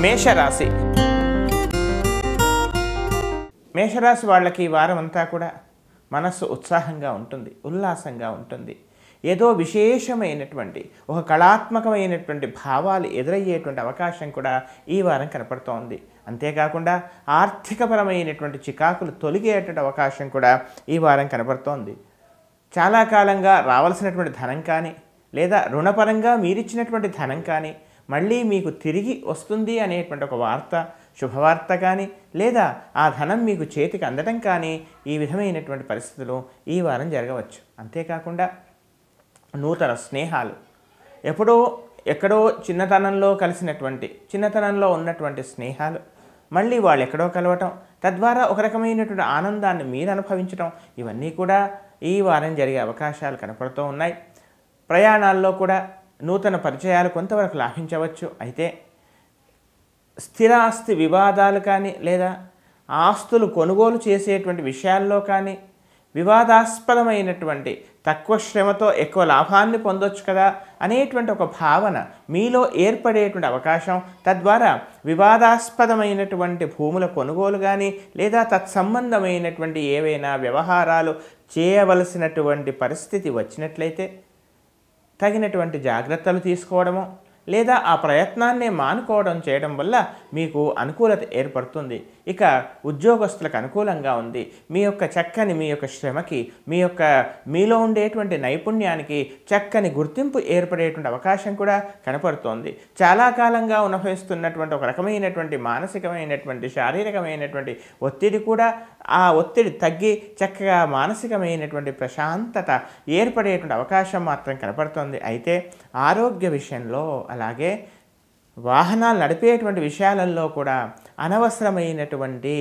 మేషరాశి. మేషరాశి వాళ్ళకి ఈ వారం అంతా కూడా మనస్సు ఉత్సాహంగా ఉంటుంది, ఉల్లాసంగా ఉంటుంది. ఏదో విశేషమైనటువంటి ఒక కళాత్మకమైనటువంటి భావాలు ఎదురయ్యేటువంటి అవకాశం కూడా ఈ వారం కనపడుతోంది. అంతేకాకుండా ఆర్థికపరమైనటువంటి చికాకులు తొలగేటువంటి అవకాశం కూడా ఈ వారం కనపడుతోంది. చాలా కాలంగా రావాల్సినటువంటి ధనం కానీ లేదా రుణపరంగా మీరిచ్చినటువంటి ధనం కానీ మళ్ళీ మీకు తిరిగి వస్తుంది అనేటువంటి ఒక వార్త, శుభవార్త కానీ లేదా ఆ ధనం మీకు చేతికి అందడం కానీ ఈ విధమైనటువంటి పరిస్థితులు ఈ వారం జరగవచ్చు. అంతేకాకుండా నూతన స్నేహాలు, ఎప్పుడో ఎక్కడో చిన్నతనంలో ఉన్నటువంటి స్నేహాలు మళ్ళీ వాళ్ళు ఎక్కడో కలవటం, తద్వారా ఒక రకమైనటువంటి ఆనందాన్ని మీరు అనుభవించడం, ఇవన్నీ కూడా ఈ వారం జరిగే అవకాశాలు కనపడుతూ ఉన్నాయి. ప్రయాణాల్లో కూడా నూతన పరిచయాలు కొంతవరకు లాభించవచ్చు. అయితే స్థిరాస్తి వివాదాలు కానీ లేదా ఆస్తులు కొనుగోలు చేసేటువంటి విషయాల్లో కానీ వివాదాస్పదమైనటువంటి తక్కువ శ్రమతో ఎక్కువ లాభాన్ని పొందొచ్చు కదా అనేటువంటి ఒక భావన మీలో ఏర్పడేటువంటి అవకాశం, తద్వారా వివాదాస్పదమైనటువంటి భూముల కొనుగోలు కానీ లేదా తత్సంబంధమైనటువంటి ఏవైనా వ్యవహారాలు చేయవలసినటువంటి పరిస్థితి వచ్చినట్లయితే తగినటువంటి జాగ్రత్తలు తీసుకోవడము లేదా ఆ ప్రయత్నాన్నే మానుకోవడం చేయడం వల్ల మీకు అనుకూలత ఏర్పడుతుంది. ఇక ఉద్యోగస్తులకు అనుకూలంగా ఉంది. మీ యొక్క శ్రమకి మీలో ఉండేటువంటి నైపుణ్యానికి చక్కని గుర్తింపు ఏర్పడేటువంటి అవకాశం కూడా కనపడుతోంది. చాలా కాలంగా అనుభవిస్తున్నటువంటి ఒక రకమైనటువంటి మానసికమైనటువంటి శారీరకమైనటువంటి ఒత్తిడి కూడా ఆ ఒత్తిడి తగ్గి చక్కగా మానసికమైనటువంటి ప్రశాంతత ఏర్పడేటువంటి అవకాశం మాత్రం కనపడుతోంది. అయితే ఆరోగ్య విషయంలో అలాగే వాహనాలు నడిపేటువంటి విషయాలలో కూడా అనవసరమైనటువంటి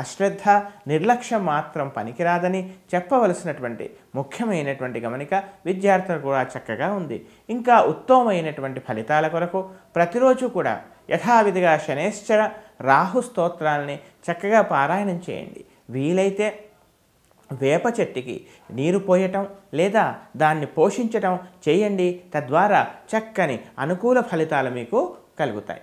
అశ్రద్ధ, నిర్లక్ష్యం మాత్రం పనికిరాదని చెప్పవలసినటువంటి ముఖ్యమైనటువంటి గమనిక విద్యార్థులకు కూడా చక్కగా ఉంది. ఇంకా ఉత్తమమైనటువంటి ఫలితాల కొరకు ప్రతిరోజు కూడా యథావిధిగా శనేశ్వర రాహు స్తోత్రాలని చక్కగా పారాయణం చేయండి. వీలైతే వేప చెట్టుకి నీరు పోయటం లేదా దాన్ని పోషించటం చేయండి. తద్వారా చక్కని అనుకూల ఫలితాలు మీకు కలుగుతాయి.